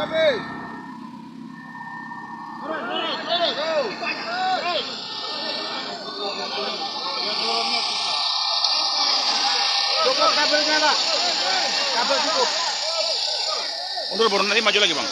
Cukup kabelnya, Pak. Kabel cukup. Mundur, nanti maju lagi, Bang.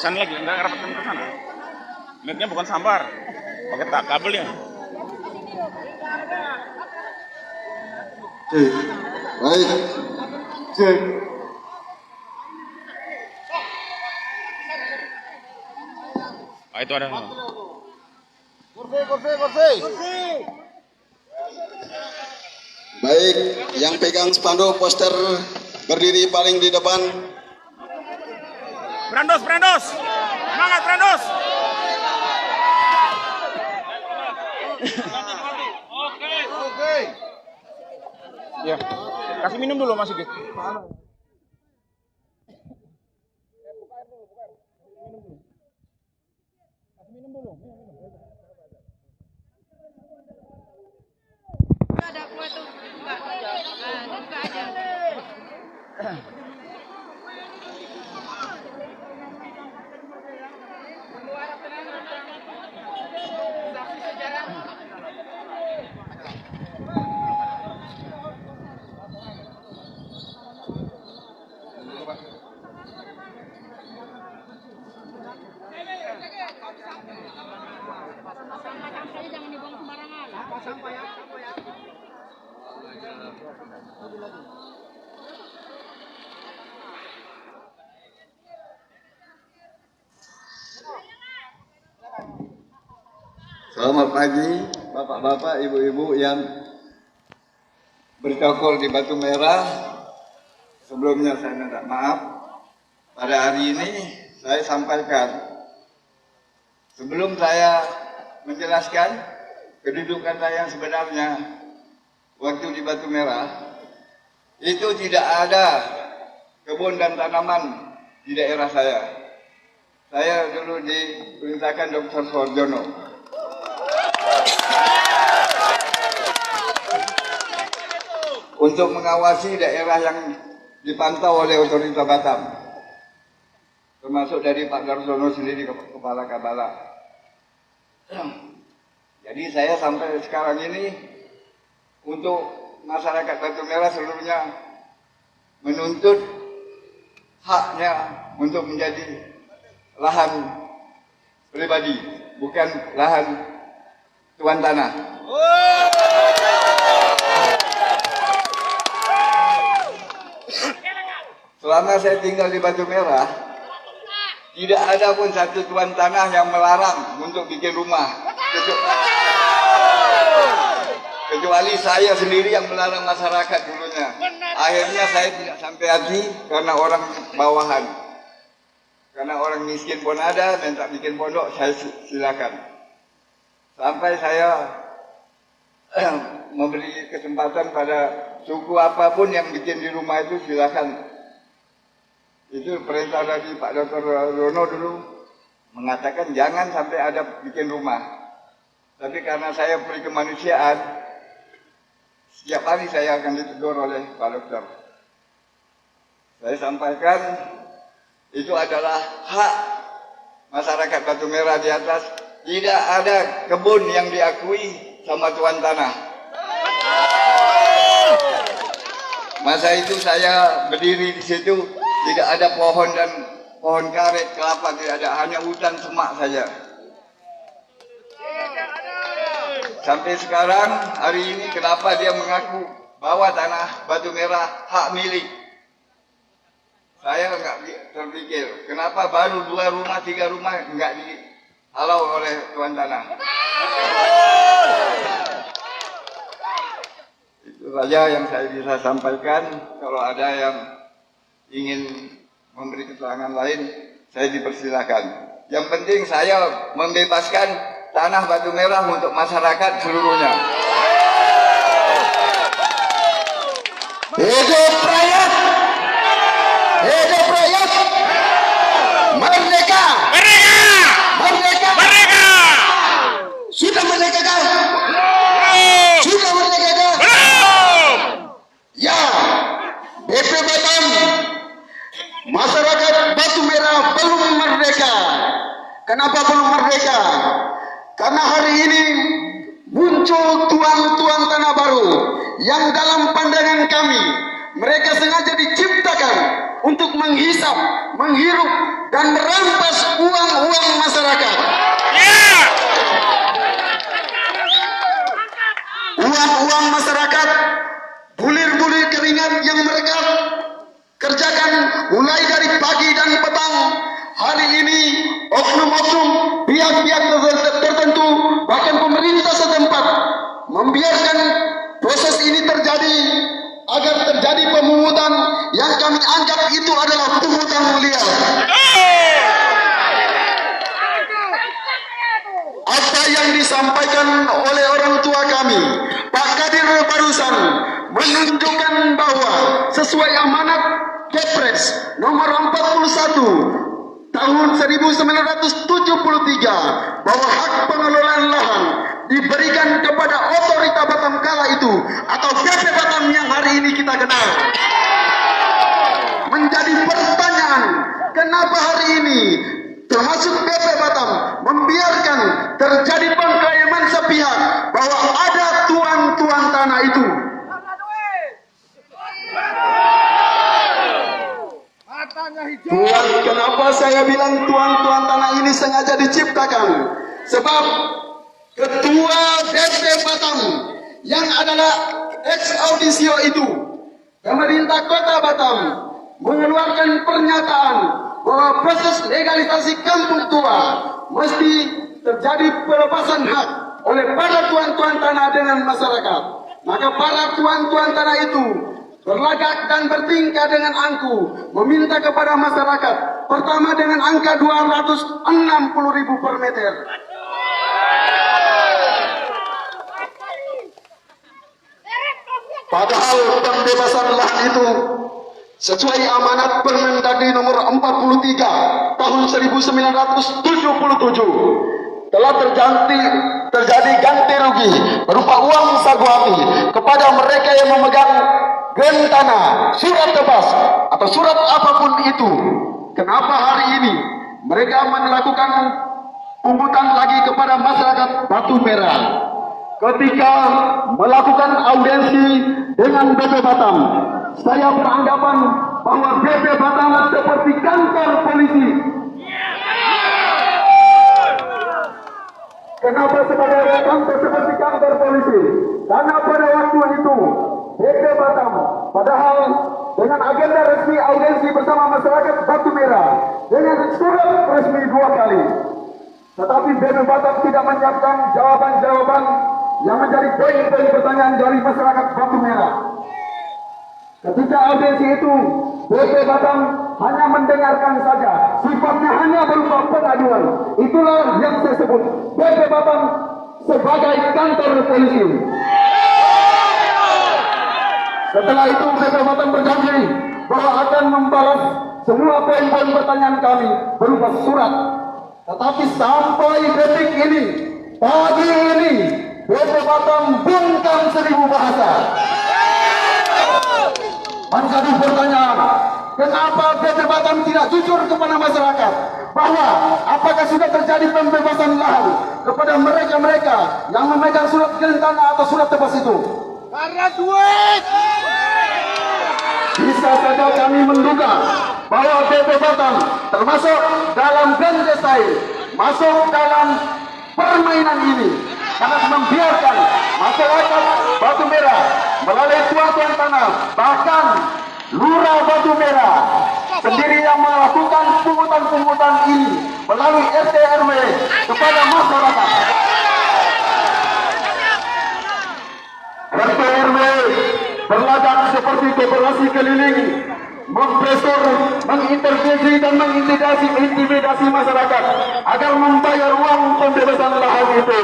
Sana lagi, enggak rapatkan ke sana. Mic-nya bukan sambar, pakai kabelnya. Cek, baik, cek. Ah, itu ada. Kursi. Baik, yang pegang spanduk poster berdiri paling di depan. Brandos. Semangat, Brandos. Oke. Ya, kasih minum dulu Mas Sigit. Ada kue tuh buka aja. Sampah-sampahnya jangan dibuang sembarangan. Sampah ya. Selamat pagi, bapak-bapak, ibu-ibu yang bercokol di Batu Merah. Sebelumnya saya minta maaf. Pada hari ini saya sampaikan, sebelum saya menjelaskan kedudukan saya yang sebenarnya waktu di Batu Merah, itu tidak ada kebun dan tanaman di daerah saya. Saya dulu diperintahkan Dr. Sorjono untuk mengawasi daerah yang dipantau oleh otoritas Batam, termasuk dari Pak Darsono sendiri, Kepala Kabala. Jadi saya sampai sekarang ini untuk masyarakat Batu Merah seluruhnya menuntut haknya untuk menjadi lahan pribadi, bukan lahan tuan tanah. Selama saya tinggal di Batu Merah, tidak ada pun satu tuan tanah yang melarang untuk bikin rumah. Kecuali saya sendiri yang melarang masyarakat dulunya. Akhirnya saya tidak sampai hati karena orang bawahan. Karena orang miskin pun ada, minta bikin pondok, saya silakan. Sampai saya memberi kesempatan pada suku apapun yang bikin di rumah itu silakan. Itu perintah dari Pak Dr. Rono dulu mengatakan jangan sampai ada bikin rumah. Tapi karena saya peri kemanusiaan, setiap hari saya akan ditegur oleh Pak Dokter. Saya sampaikan itu adalah hak masyarakat Batu Merah di atas. Tidak ada kebun yang diakui sama tuan tanah. Masa itu saya berdiri di situ, tidak ada pohon dan pohon karet, kelapa, tidak ada, hanya hutan semak saja. Sampai sekarang, hari ini kenapa dia mengaku bahwa tanah Batu Merah hak milik? Saya nggak terpikir, kenapa baru 2 rumah, 3 rumah nggak dihalau oleh tuan tanah? Itu saja yang saya bisa sampaikan. Kalau ada yang ingin memberi keterangan lain, saya dipersilakan. Yang penting saya membebaskan tanah Batu Merah untuk masyarakat seluruhnya. Hidup rakyat! Hidup Kenapa belum merdeka? Karena hari ini muncul tuan-tuan tanah baru yang dalam pandangan kami mereka sengaja diciptakan untuk menghisap, menghirup, dan merampas uang-uang masyarakat. Uang-uang masyarakat, bulir-bulir keringat yang mereka kerjakan mulai dari pagi dan petang. Hari ini oknum-oknum pihak-pihak tertentu bahkan pemerintah setempat membiarkan proses ini terjadi agar terjadi pemungutan yang kami anggap itu adalah pungutan liar. Apa yang disampaikan oleh orang tua kami, Pak Kadir barusan menunjukkan bahwa sesuai amanat Kepres nomor 41 tahun 1973 bahwa hak pengelolaan lahan diberikan kepada otorita Batam kala itu atau BP Batam yang hari ini kita kenal. Menjadi pertanyaan, kenapa hari ini termasuk BP Batam membiarkan terjadi pengklaim sepihak bahwa ada tuan-tuan tanah itu? Tuan, kenapa saya bilang tuan-tuan tanah ini sengaja diciptakan? Sebab ketua BP Batam yang adalah ex audisio itu, pemerintah kota Batam mengeluarkan pernyataan bahwa proses legalisasi kampung tua mesti terjadi pelepasan hak oleh para tuan-tuan tanah dengan masyarakat. Maka para tuan-tuan tanah itu berlagak dan bertingkah dengan angku, meminta kepada masyarakat, pertama dengan angka 260.000 per meter. Padahal pembebasan lahan itu sesuai amanat Permendagri nomor 43 tahun 1977 telah terjadi ganti rugi berupa uang saguati kepada mereka yang memegang gen tanah, surat bebas atau surat apapun itu. Kenapa hari ini mereka melakukan pungutan lagi kepada masyarakat Batu Merah? Ketika melakukan audiensi dengan BP Batam, saya beranggapan bahwa BP Batam seperti kantor polisi. Kenapa seperti kantor polisi? Karena pada waktu itu BP Batam padahal dengan agenda resmi audiensi bersama masyarakat Batu Merah dengan surat resmi 2 kali, tetapi BP Batam tidak menyiapkan jawaban-jawaban yang menjadi poin-poin pertanyaan dari masyarakat Batu Merah. Ketika audiensi itu BP Batam hanya mendengarkan saja, sifatnya hanya berupa pengaduan. Itulah yang saya sebut BP Batam sebagai kantor polisi. Setelah itu BP Batam berjanji bahwa akan membalas semua poin-poin pertanyaan kami berupa surat. Tetapi sampai detik ini, pagi ini, BP Batam bungkam 1000 bahasa. Menjadi pertanyaan, kenapa BP Batam tidak jujur kepada masyarakat bahwa apakah sudah terjadi pembebasan lahan kepada mereka-mereka yang memegang surat gen tanah atau surat bebas itu? Karena duit. Bisa saja kami menduga bahwa BP Batam termasuk dalam gandesai, masuk dalam permainan ini karena membiarkan masyarakat Batu Merah melalui tuan-tuan tanah, bahkan Lurah Batu Merah sendiri yang melakukan pungutan-pungutan ini melalui RT RW kepada masyarakat. RT RW berlagak seperti koperasi keliling, mempresur, mengintervensi dan mengintimidasi masyarakat agar membayar uang pembebasan lahan itu.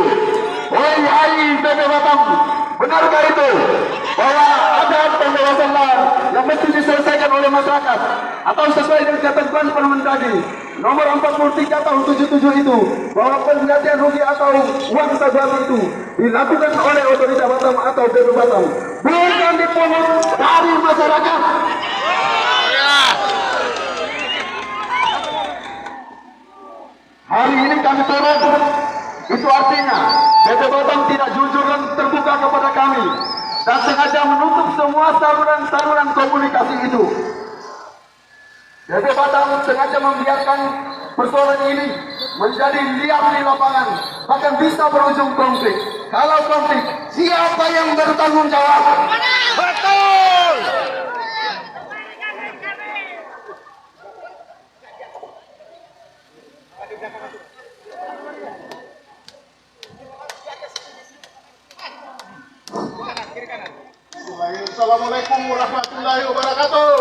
Hai BP Batam, benarkah itu bahwa ada pembebasan lahan yang mesti diselesaikan oleh masyarakat atau sesuai dengan ketentuan Permendagri nomor 43 tahun 77 itu bahwa penggantian rugi atau uang saguan itu dilakukan oleh otorita Batam atau BP Batam, bukan dipungut dari masyarakat. Hari ini kami turun. Itu artinya BP Batam tidak jujur dan terbuka kepada kami dan sengaja menutup semua saluran-saluran komunikasi itu. BP Batam sengaja membiarkan persoalan ini menjadi liar di lapangan, bahkan bisa berujung konflik. Kalau konflik, siapa yang bertanggung jawab? Betul. Assalamualaikum warahmatullahi wabarakatuh.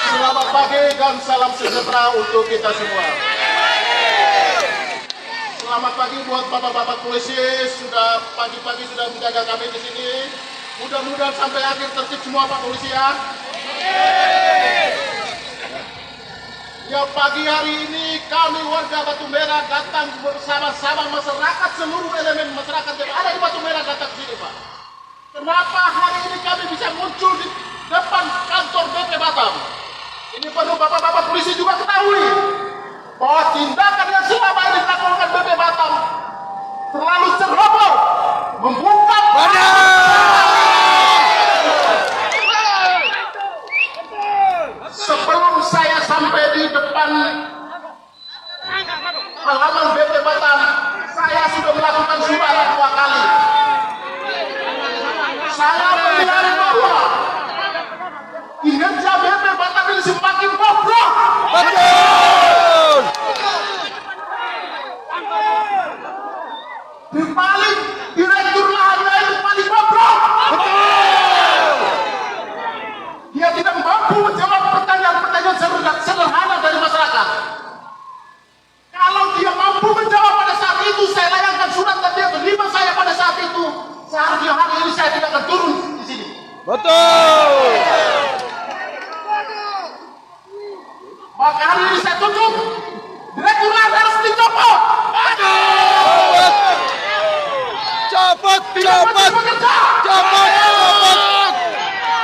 Selamat pagi dan salam sejahtera untuk kita semua. Selamat pagi buat bapak-bapak polisi, sudah pagi-pagi sudah menjaga kami di sini. Mudah-mudahan sampai akhir tertib semua Pak Polisi ya. Ya, pagi hari ini kami warga Batu Merah datang bersama-sama masyarakat, seluruh elemen masyarakat yang ada di Batu Merah datang sini Pak. Kenapa hari ini kami bisa muncul di depan kantor BP Batam? Ini perlu bapak-bapak polisi juga ketahui bahwa tindakan yang selama ini dilakukan BP Batam terlalu ceroboh, membungkam. Sebelum saya sampai di depan halaman BP Batam, saya sudah melakukan surat 2 kali. Saya melihat bahwa kinerja BP Batam ini semakin bobrok. Betul. Di balik direktur lahannya itu paling bobrok. Betul. Dia tidak mampu menjawab pertanyaan-pertanyaan sederhana dari masyarakat. Kalau dia mampu menjawab pada saat itu, saya layangkan surat dan dia terima saya pada saat itu, seharusnya hari ini saya tidak akan turun di sini. Betul. Maka hari ini saya tutup, direktur lahan harus dicopot. Cepat, Tidak masih bekerja.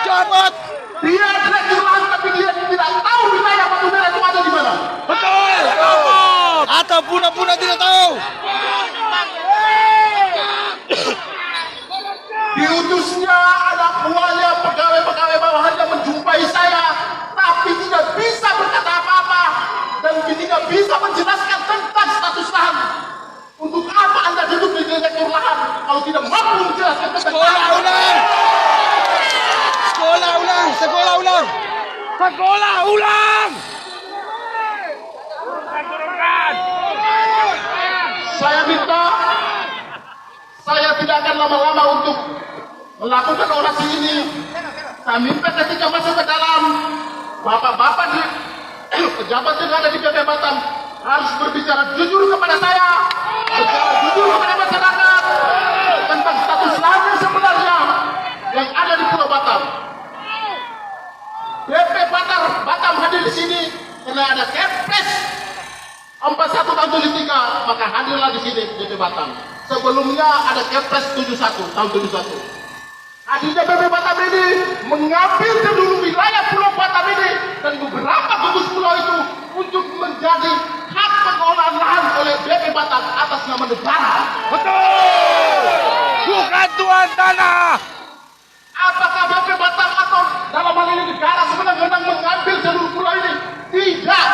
Cepat. Dia direktur lahan tapi dia tidak tahu wilayah Batu Merah itu ada di mana. Betul. Atau puna-puna tidak tahu. Diutusnya anak buahnya pegawai-pegawai bawahannya menjumpai saya, tapi tidak bisa berkata apa-apa dan tidak bisa menjelaskan tentang status lahan. Untuk apa Anda duduk di direktur lahan kalau tidak mampu menjelaskan tentang Sekolah ulang. Sekolah ulang. Sekolah ulang. Sekolah ulang. Saya minta, saya tidak akan lama-lama untuk melakukan orasi ini. Saya minta ketika masuk ke dalam, bapak-bapak di pejabat yang ada di BP Batam harus berbicara jujur kepada saya, bicara jujur kepada masyarakat tentang status lahan yang sebenarnya yang ada di Pulau Batam. BP Batam hadir di sini karena ada Kepres 41 tahun 73, maka hadirlah di sini BP Batam. Sebelumnya ada Kepres 71 tahun 71. Hadirnya BP Batam ini mengambil seluruh wilayah Pulau Batam ini dan beberapa gugus pulau itu untuk menjadi hak pengelolaan lahan oleh BP Batam atas nama negara. Betul. Bukan tuan tanah. Apakah BP Batam atau dalam hal ini negara sebenarnya mengambil seluruh pulau ini? Tidak.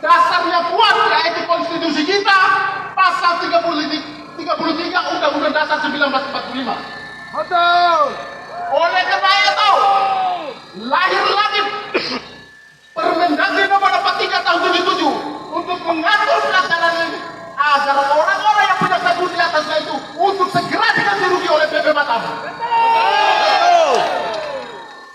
Dasarnya kuat, yaitu konstitusi kita pasal 33 Undang-Undang Dasar 1945. Betul. Oleh karena itu lahir lagi Permendagri nomor 43 tahun 77 untuk mengatur pelaksanaan ini agar orang-orang yang punya status di atasnya itu untuk segera diganti rugi oleh BP Batam.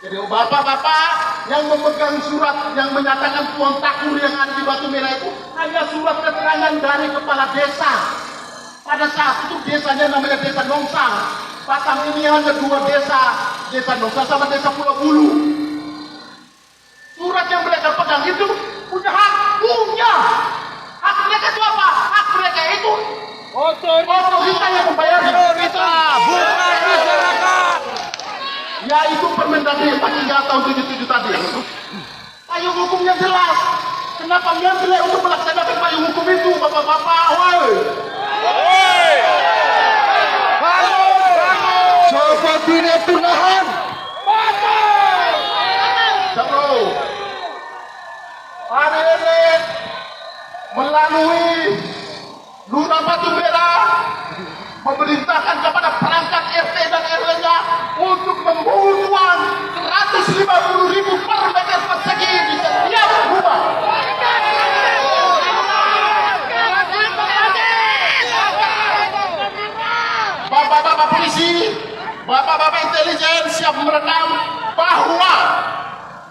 Jadi bapak-bapak yang memegang surat yang menyatakan Tuan Takur yang ada di Batu Merah itu hanya surat keterangan dari kepala desa. Pada saat itu desanya namanya Desa Nongsang. Batam ini hanya 2 desa, Desa Nongsang sama Desa Pulau Bulu. Surat yang mereka pegang itu punya hak, punya. Hak mereka itu apa? Hak mereka itu otorita yang membayarnya. Otorita, bukan masyarakat. Yaitu Permendagri 43 tahun 77 tadi. Payung hukumnya jelas. Kenapa memilih untuk melaksanakan payung hukum itu, bapak-bapak? Woi. Coba tidak tunahan. Satu. Hari ini melalui Lurah Batu Merah memerintahkan kepada perangkat RT dan RW-nya untuk memburu uang 150.000 per meter persegi di setiap rumah. Bapak-bapak polisi, bapak-bapak intelijen siap merekam bahwa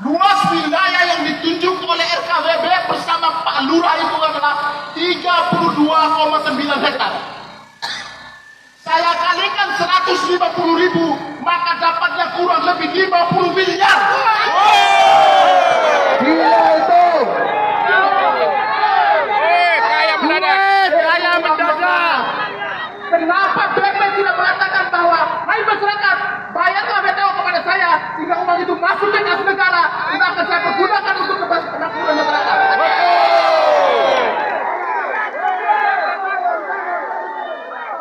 luas wilayah yang ditunjuk oleh RKWB bersama Pak Lurah itu adalah 32,9 hektar. Saya kalikan 150.000, maka dapatnya kurang lebih 50 miliar. Gila itu. Kaya mendadak. Kaya mendadak. Kenapa BP tidak mengatakan bahwa hai masyarakat, bayarlah BTO kepada saya sehingga uang itu masuk ke kas negara, tidak akan saya pergunakan untuk kemakmuran masyarakat.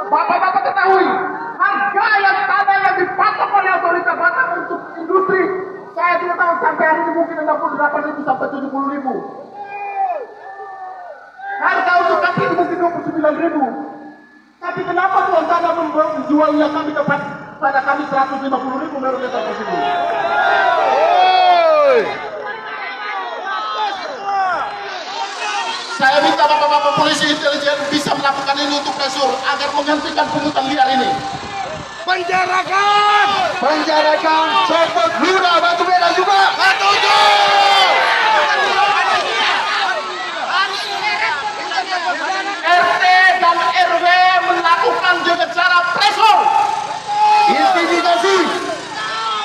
Bapak-bapak ketahui, harga yang tanah yang dipatok oleh otorita Batam untuk industri, saya tidak tahu sampai hari ini mungkin 68.000 sampai 70.000. Harga untuk kami itu mungkin 29.000. Tapi kenapa tuan tanah menjualnya kami kepada kami 150.000 per meter persegi? Saya minta bapak-bapak polisi intelijen bisa melakukan ini untuk pressure agar menghentikan pungutan liar ini. Penjarakan copot Lurah Batu Merah juga. RT dan RW melakukan dengan cara pressure. Intimidasi.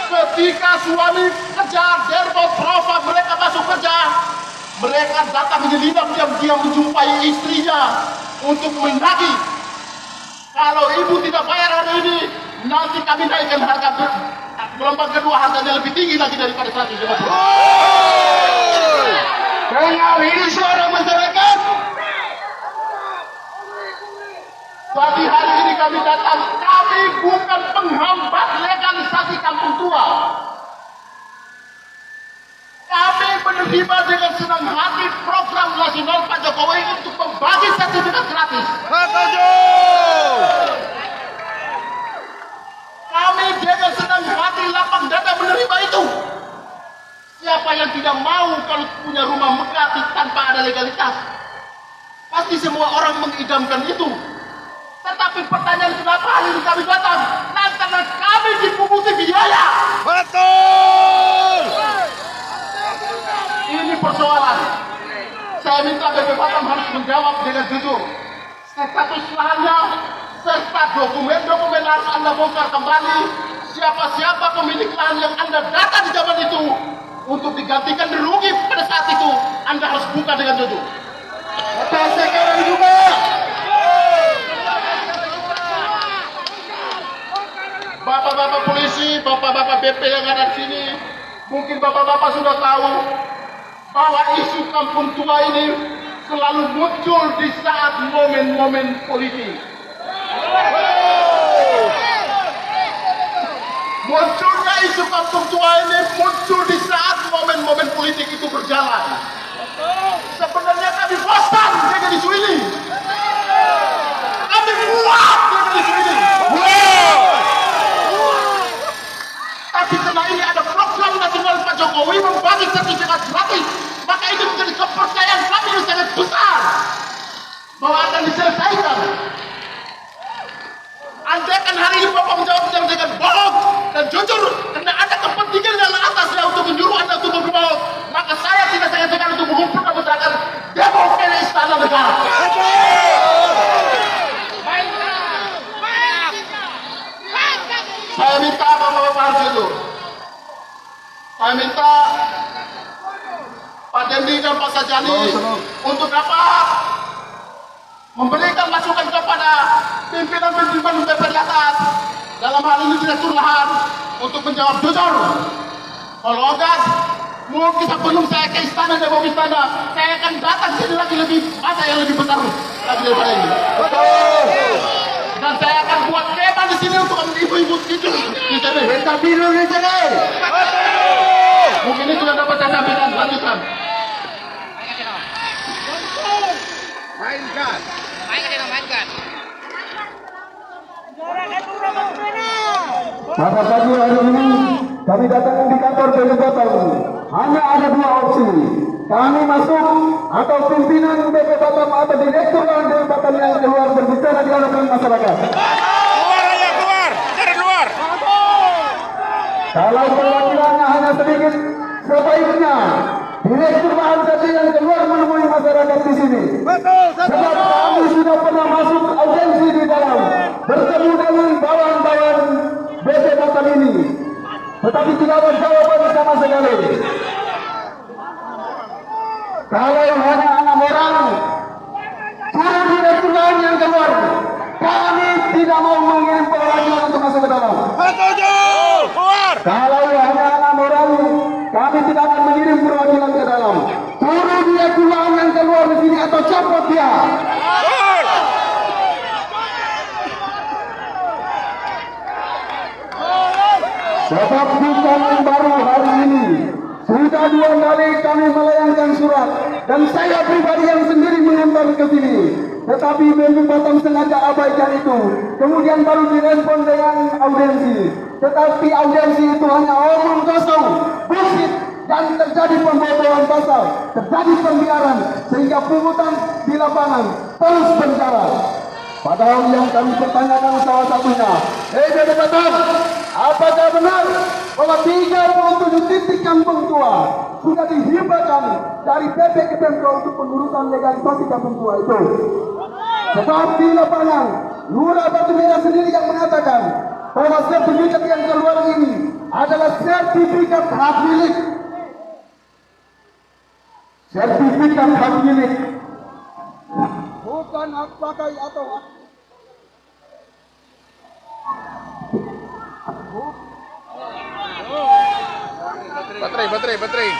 Ketika suami kerja, derbot, profa, mereka masuk kerja, mereka datang menyelinap diam-diam menjumpai istrinya untuk menagih. Kalau ibu tidak bayar hari ini, nanti kami naikkan harga gelombang kedua, harganya lebih tinggi lagi daripada 150. Dengar ini suara masyarakat. Tapi hari ini kami datang, kami bukan penghambat legalisasi kampung tua. Kami menerima dengan senang hati program nasional Pak Jokowi untuk membagi sertifikat gratis. Kami dengan senang hati lapang dada menerima itu. Siapa yang tidak mau kalau punya rumah megah tanpa ada legalitas? Pasti semua orang mengidamkan itu. Tetapi pertanyaan kenapa hari ini kami datang? Karena kami dipunguti biaya. Betul. Ini persoalan. Saya minta BP Batam harus menjawab dengan jujur. Status lahannya serta dokumen-dokumen harus Anda bongkar kembali. Siapa-siapa pemilik lahan yang Anda data di zaman itu untuk digantikan rugi pada saat itu, Anda harus buka dengan jujur. Betul sekarang juga. Bapak-bapak polisi, bapak-bapak BP yang ada di sini, mungkin bapak-bapak sudah tahu bahwa isu kampung tua ini selalu muncul di saat momen-momen politik. Munculnya isu kampung tua ini muncul di saat momen-momen politik itu berjalan. Sebenarnya kami bosan dengan isu ini. Kami muak dengan isu ini. Tapi karena ini ada program nasional Pak Jokowi membagi sertifikat gratis, maka itu menjadi kepercayaan kami yang sangat besar bahwa akan diselesaikan. Andaikan hari ini Bapak menjawab dengan bohong dan jujur karena ada kepentingan yang atasnya untuk menyuruh Anda untuk berbohong, maka saya tidak segan-segan untuk mengumpulkan masyarakat demo ke istana negara. Saya minta bapak-bapak harus itu. Saya minta Pak Dendi dan Pak Sajani untuk dapat memberikan masukan kepada pimpinan-pimpinan DPR di atas, dalam hal ini Direktur Lahan, untuk menjawab jujur. Kalau enggak, Mungkin sebelum saya ke istana dan mau ke istana, saya akan datang sini lagi lebih masa yang lebih besar lagi daripada ini. Dan saya akan buat kemah di sini untuk ibu-ibu tidur di sini. Kita tidur di sini. Mungkin itu yang dapat saya sampaikan. Lanjutkan. Mainkan. Pada pagi hari ini kami datang di kantor BP Batam. Hanya ada dua opsi. Kami masuk atau pimpinan BP Batam atau direktur dari Batam yang keluar berbicara di hadapan masyarakat. Keluar aja, keluar. Cari luar. Kalau perwakilannya hanya sedikit, sebaiknya direktur bahan saja yang keluar menemui masyarakat di sini. Sebab kami sudah pernah masuk audiensi di dalam, bertemu dengan bawahan-bawahan BP Batam ini, tetapi tidak ada jawaban sama sekali. Kalau hanya 6 orang, suruh direktur lain yang keluar. Kami tidak mau mengirim perwakilan untuk masuk ke dalam. Setuju. Keluar. Kalau hanya 6 orang, kami tidak akan mengirim perwakilan ke dalam. Suruh direktur lain yang keluar di sini atau copot dia. Keluar. Sebab bukan baru hari ini. Sudah 2 kali kami melayangkan surat dan saya pribadi yang sendiri mengantar ke sini. Tetapi BP Batam sengaja abaikan itu. Kemudian baru direspon dengan audiensi. Tetapi audiensi itu hanya omong kosong, bullshit, dan terjadi pembobolan pasal, terjadi pembiaran sehingga pungutan di lapangan terus berjalan. Padahal yang kami pertanyakan salah satunya, BP Batam, apakah benar bahwa 37 titik kampung tua sudah dihibahkan dari BP ke Pemprov untuk pengurusan legalisasi kampung tua itu? Sebab di lapangan, Lurah Batu Merah sendiri yang mengatakan bahwa sertifikat yang keluar ini adalah sertifikat hak milik. Sertifikat hak milik, bukan hak pakai atau hak. Baterai.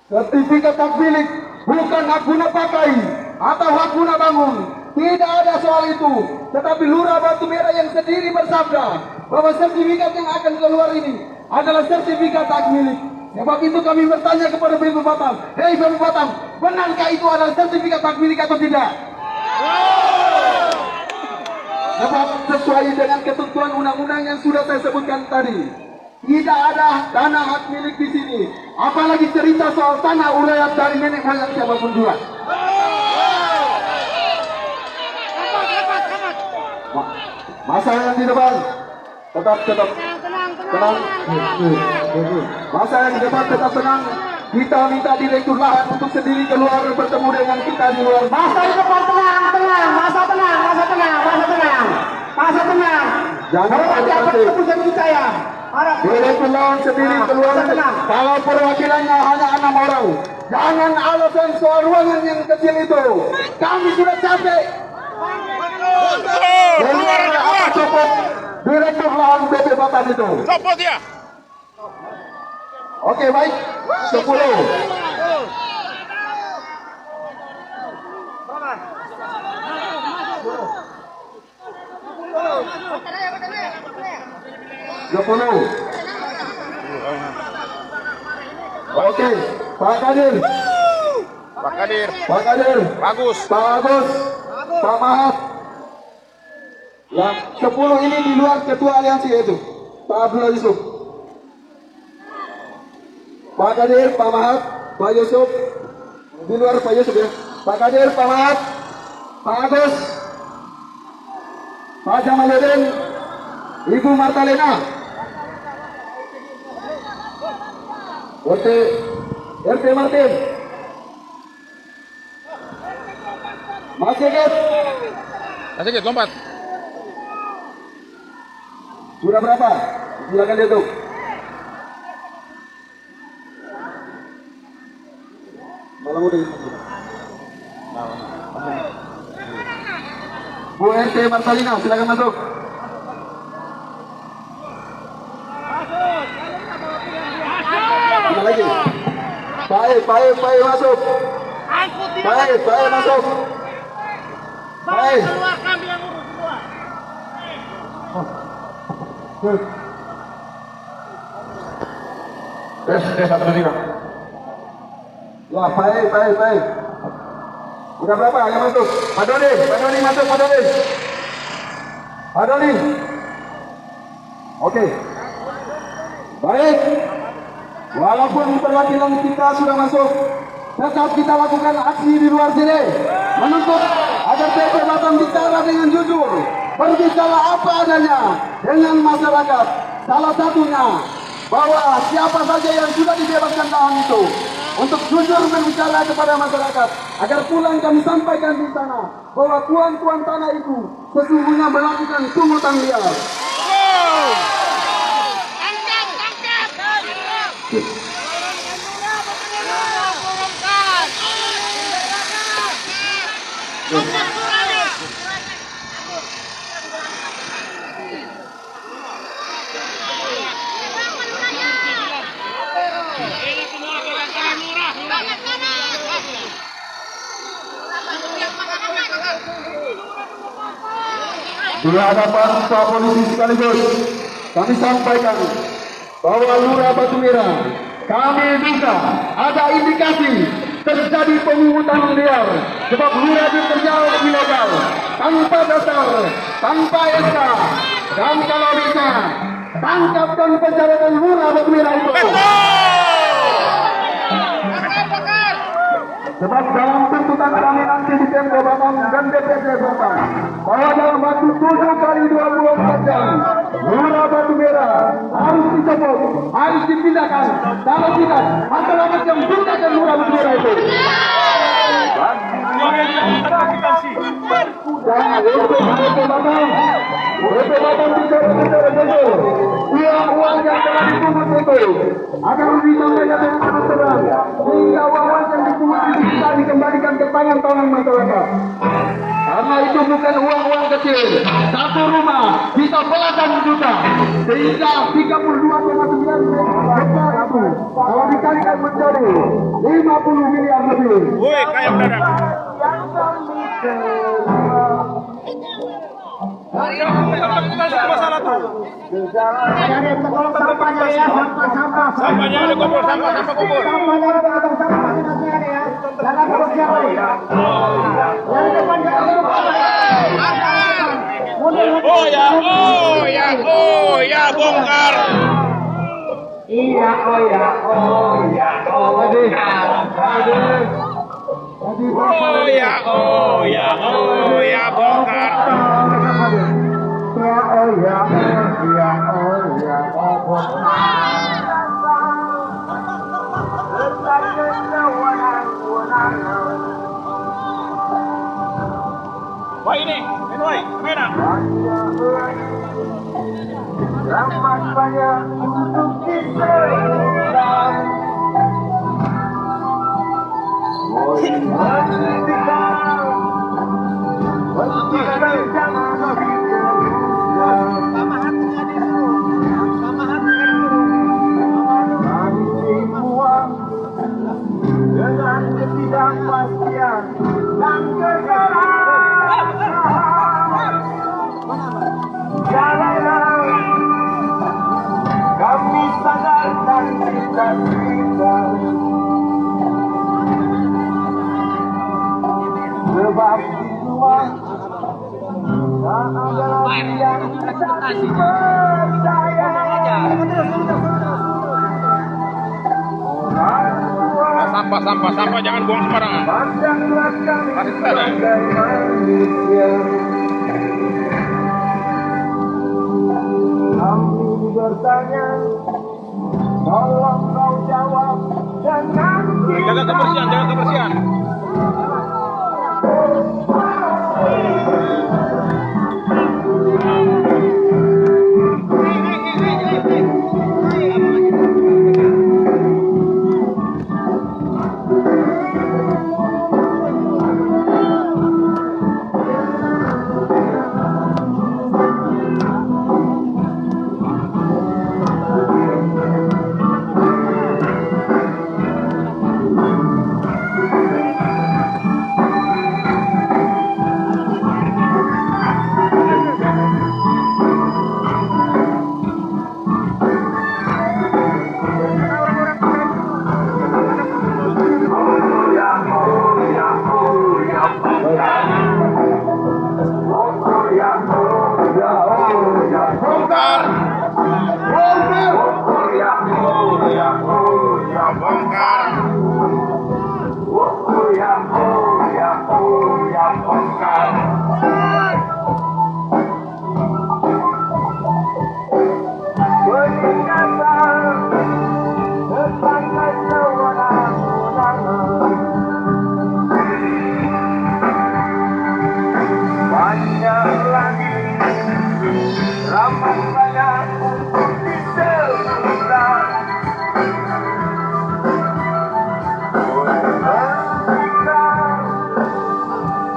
Sertifikat hak milik bukan hak guna pakai atau hak guna bangun. Tidak ada soal itu. Tetapi Lurah Batu Merah yang sendiri bersabda bahwa sertifikat yang akan keluar ini adalah sertifikat hak milik. Sebab itu kami bertanya kepada BP Batam, hei BP Batam, benarkah itu adalah sertifikat hak milik atau tidak? Sebab sesuai dengan ketentuan undang-undang yang sudah saya sebutkan tadi, tidak ada tanah hak milik di sini. Apalagi cerita soal tanah uraian dari nenek moyang siapapun juga. Masa yang di depan tetap tenang. Masa yang di depan tetap tenang. Kita minta direktur lahan untuk sendiri keluar bertemu dengan kita di luar. Masa di depan tenang. Masa tenang. Jangan ada keputusan kita ya. Direktur lahan sendiri keluar. Kalau perwakilannya hanya 6 orang, jangan alasan soal ruangan yang kecil itu. Kami sudah capek. Keluar aja, keluar. Cukup direktur lahan BP Batam itu. Copot dia. Oke, baik. 10. Oke, Pak Kadir. Bagus. Pak Agus, Pak Mahat. Yang 10 ini di luar ketua aliansi itu, Pak Abdullah Yusuf. Pak Kadir, Pak Mahat, Pak Yusuf. Di luar Pak Yusuf ya. Pak Kadir, Pak Mahat, Pak Agus, Pak Jamaluddin, Ibu Martalena. RT Martin. Mas Sigit, lompat. sudah berapa? Silakan dihitung. Malam udah. Bu RT Martalina, silakan masuk. Baik masuk. Baik masuk. Baik. Keluar, kami yang urus keluar. Satu lima. Ya, baik. Udah berapa yang masuk? Pak Doni masuk, Pak Doni. Oke. Baik. Walaupun perwakilan kita sudah masuk, tetap kita lakukan aksi di luar sini. Menuntut agar PP Batam bicara dengan jujur, berbicara apa adanya dengan masyarakat. Salah satunya bahwa siapa saja yang sudah dibebaskan tahan itu untuk jujur berbicara kepada masyarakat agar pulang kami sampaikan di sana bahwa tuan-tuan tanah itu sesungguhnya melakukan pungutan liar. Di hadapan Pak Polisi sekaligus kami sampaikan bahwa Lurah Batu Merah kami duga ada indikasi terjadi pemungutan liar sebab lurah bekerja ilegal tanpa dasar, tanpa SK, dan kalau bisa tangkap dan penjarakan Lurah Batu Merah itu. Sebab dalam tuntutan kami nanti di Pemko Batam dan DPD Batam bahwa dalam waktu 7 kali 24 jam Lurah Batu Merah harus dicopot, harus dipindahkan. Kalau tidak, masyarakat yang gunakan Lurah Batu Merah itu. Dan DPD Batam bicara jujur. Uang yang telah dipungut itu akan disampaikan dengan terang sehingga uang yang dipungut itu bisa dikembalikan ke tangan masyarakat. Karena itu bukan uang kecil. Satu rumah bisa belasan juta sehingga 32,9 hektar itu kalau dikalikan menjadi 50 miliar lebih. Woi, kayak mendadak. Masalah tuh. Sampahnya ada kumpul sampah kumpul. Oh ya, bongkar. Bongkar. Wah ini, Woi, kamera. Selamat banyak untuk Islam. Dengan ketidakpastian dan kegelapan, jalanlah kami sadarkan kita sebab semua tak ada yang bisa dipercaya. Sampah jangan buang sembarangan. Kasih sana. Kami bertanya, tolong kau jawab dengan Jaga kebersihan. ramai banyak di sekitar.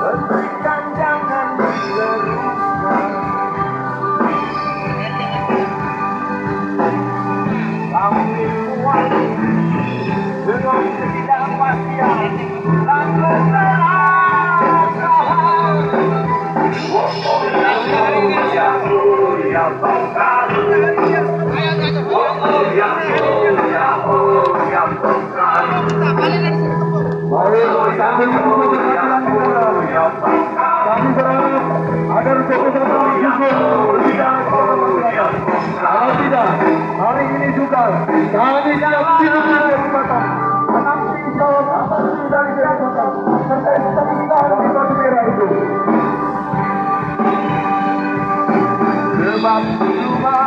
Hentikan, jangan diteruskan. Kami kuat dengan ketidakpastian dan kesalahan. Kami berharap agar betul-betul kalau tidak, hari ini juga kami siap hidup dari Batam, menanggung jawab atas dari Batam, serta stabilitas di Batu Merah itu. Sebab cuma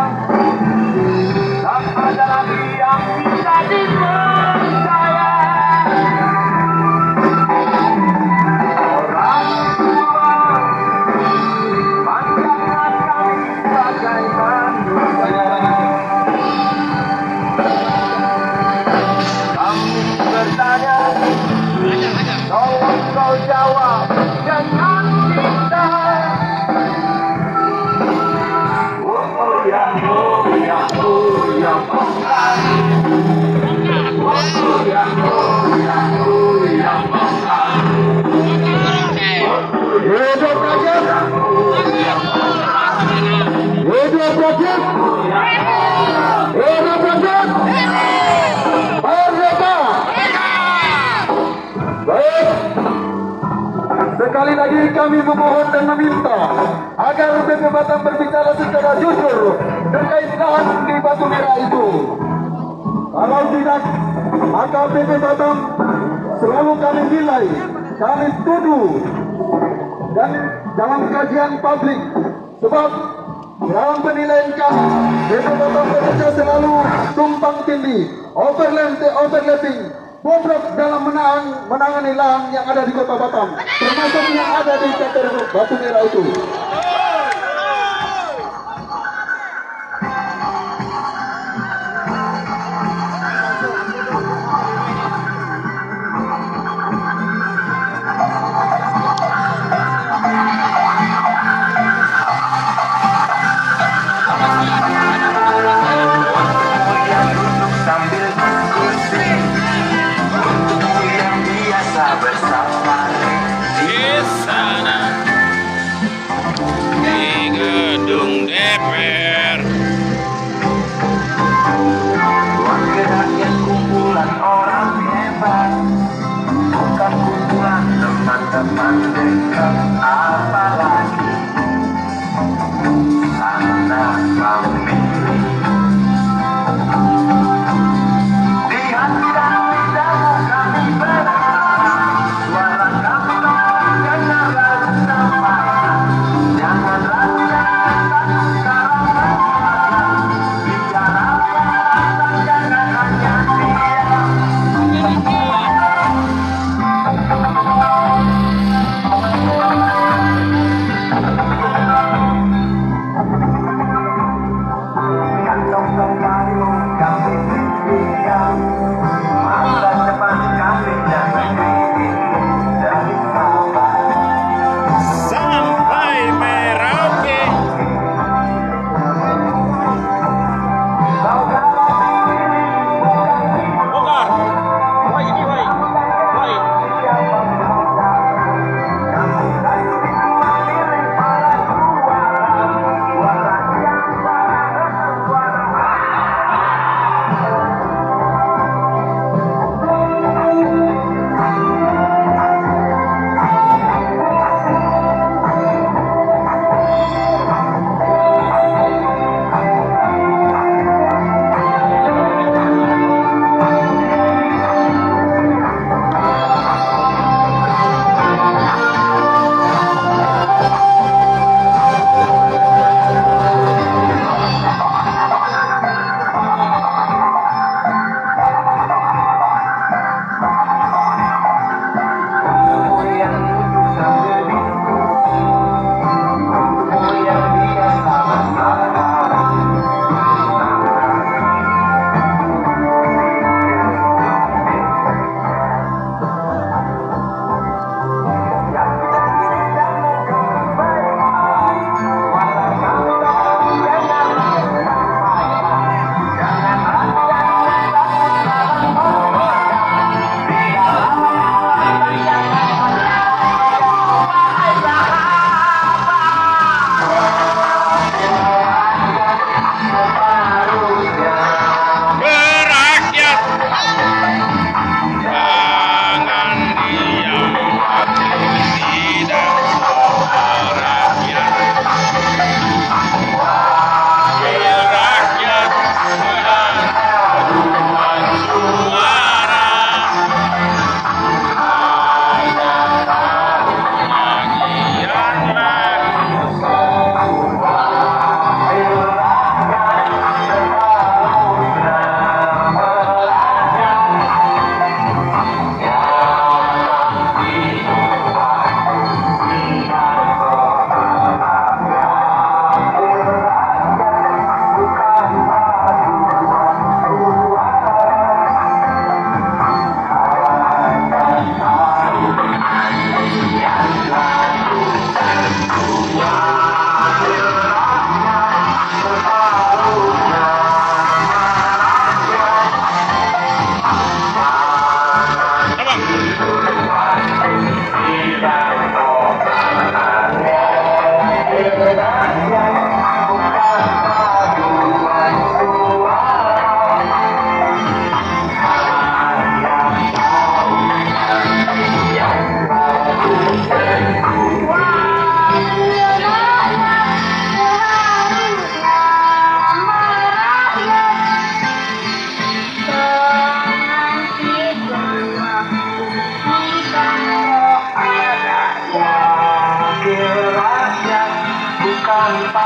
tak ada lagi yang bisa dipercaya. Orang tua pandangan kami bagai manusia. Kami bertanya, tolong kau jawab dengan cinta. Sekali lagi kami memohon dan meminta agar BP Batam berbicara secara jujur terkait lahan di Batu Merah itu. Kalau tidak, maka BP Batam selalu kami nilai, kami tuduh dan dalam kajian publik. Sebab dalam penilaian kami, BP Batam bekerja selalu tumpang tindih, overlapping, bobrok dalam menangani lahan yang ada di Kota Batam, termasuk yang ada di sektor Batu Merah itu. Teman dekat apalagi anak memilih di hati dan lidahmu kami berharap suara kami dengar bersama. Jangan ragukan sekarang bicarakan dan jangan hanya diam.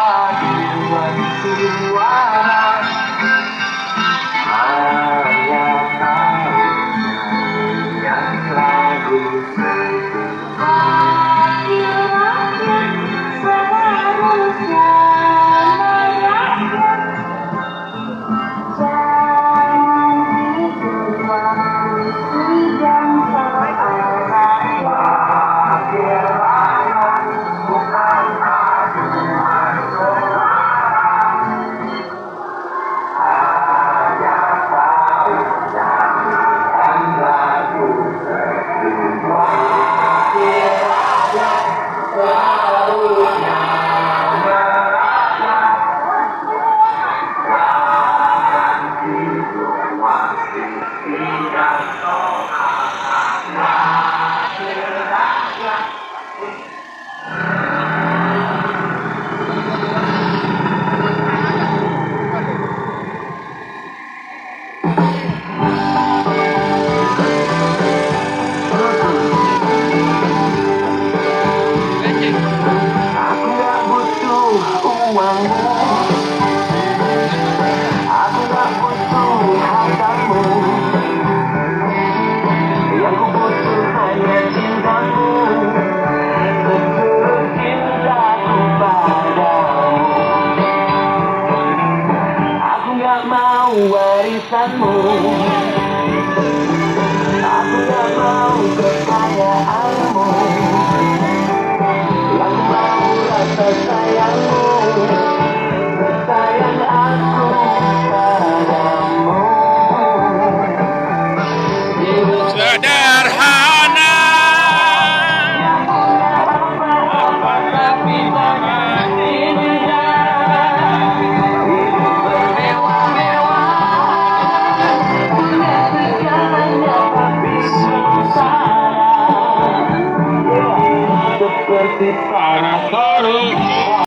Tuhan Tuhan hanya kau yang lagu warisanmu, aku gak mau kekayaan.